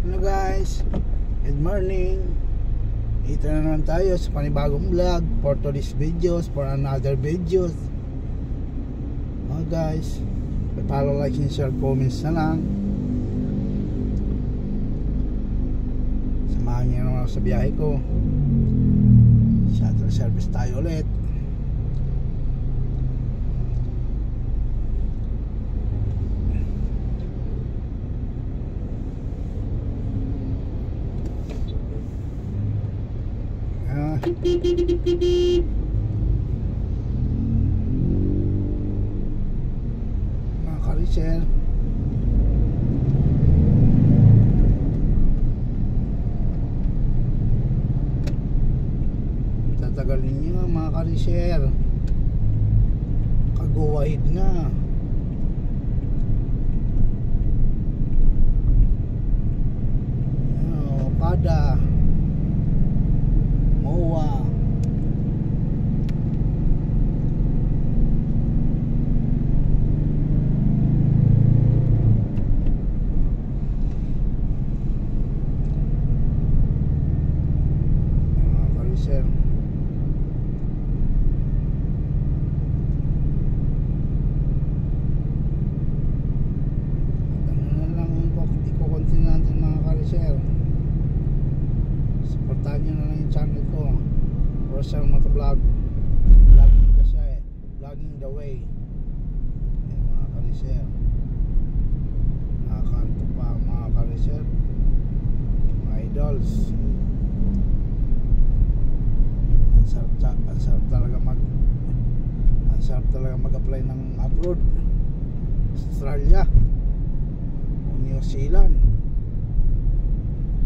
Hello guys, good morning. Ito na naman tayo sa panibagong vlog for today's videos, for another videos. Guys, follow, like, and share, comments na lang. Samahan niyo naman ako sa biyahe ko. Shuttle service tayo ulit. Mga karisel, tatagal ninyo mga karisel, kaguwahid na. Okada, MOA, sir. Ano na lang yung iko-continue natin mga karisel. Supportahan nyo na lang yung channel ko, Rosel Motovlog. Vlogging ka siya eh, vlogging the way. Yan mga karisel, nakakanto pa mga karisel, mga idols. Ang sarap talaga mag-apply ng abroad, Australia o New Zealand,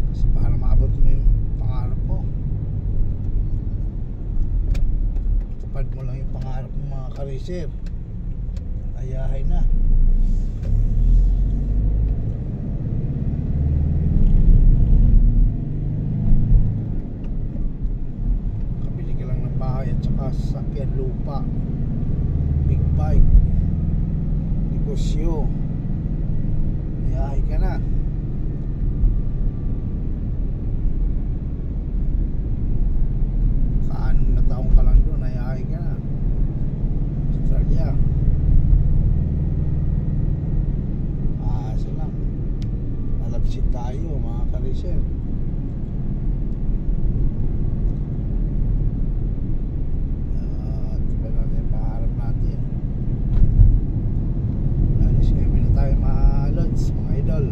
kasi para maabot mo yung pangarap mo, tupad mo lang yung pangarap mo mga karisir, ayahay na. At saka sasakyan, lupa, big bike, negosyo, ayahay ka na. Ka-6 na taong ka lang doon, ayahay ka na. Australia, sila nalapsit tayo mga karisel. Mga idol,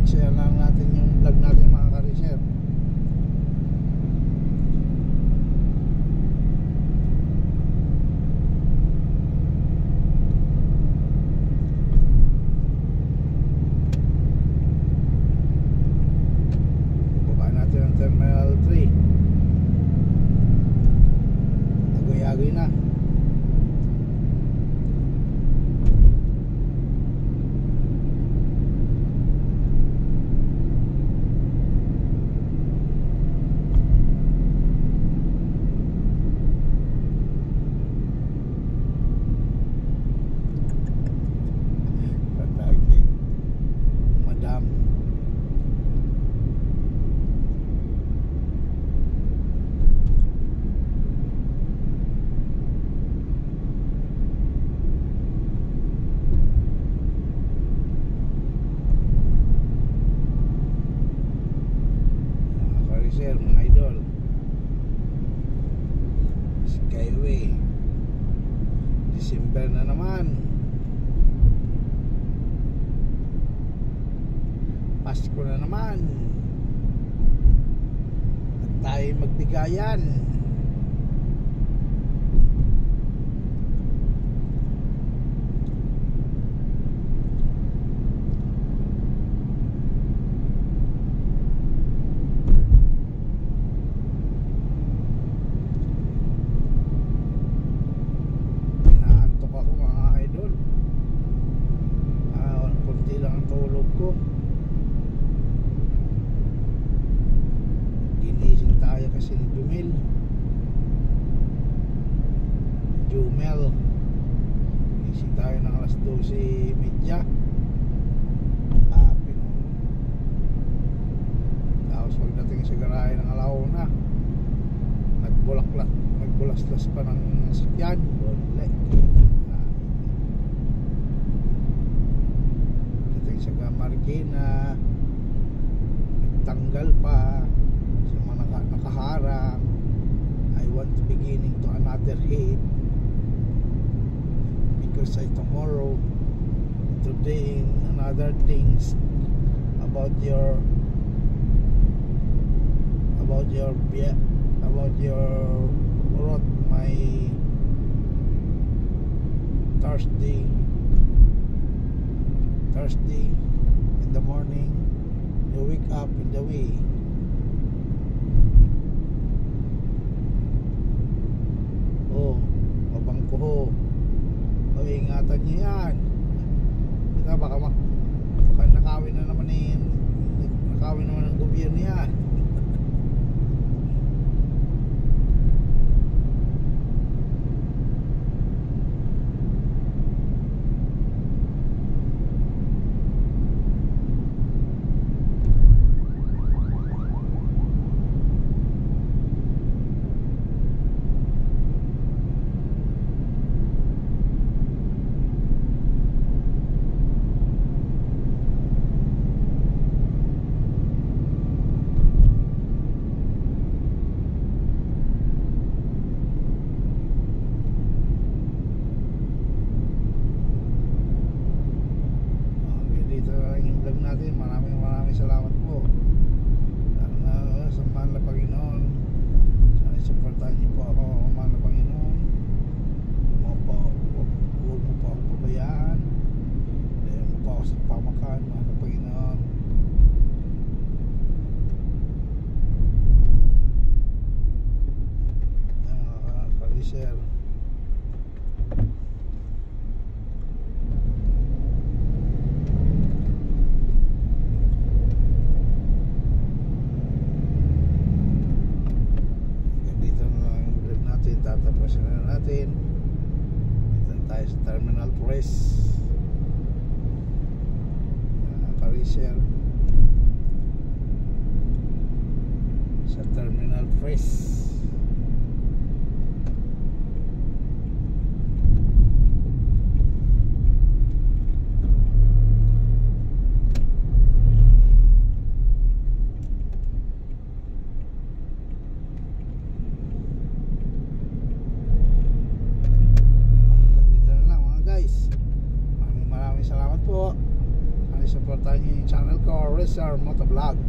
i-share lang natin yung vlog natin mga karisel. Baba natin ang Terminal 3. Agoy na. Madam, mga idol, Skyway, December na naman, Pasko na naman, at tayo magbigayan. Ginising tayo kasi ni Dumil. Dumel. Gising tayo ng alas 12:30. Tapos pagdating sa garahe ng alauna, nagbulaslas pa ng sakyan. Pagdating sa Marikina, nagtanggal pa sa mga nakaharang. I want to beginning to another hate because tomorrow, today, another things about your road. My Thursday in the morning, you wake up in the way. Oh, mabangko ho. Oh, ingatan niyo yan. Baka nakawin na naman ng gobyerno yan. Maraming salamat po sa mahal na Panginoon. Sana supportahan niyo po ako, mahal na Panginoon. Huwag mo po ako pabayaan. Dahil mo po ako sa pamakan, mahal na Panginoon. Mga kalisher, tatapusin na natin. Dito tayo sa Terminal Press, Carisher, sa Terminal Press. Salamat po. Sana supportahan niyo yung channel ko, Resar Motovlog.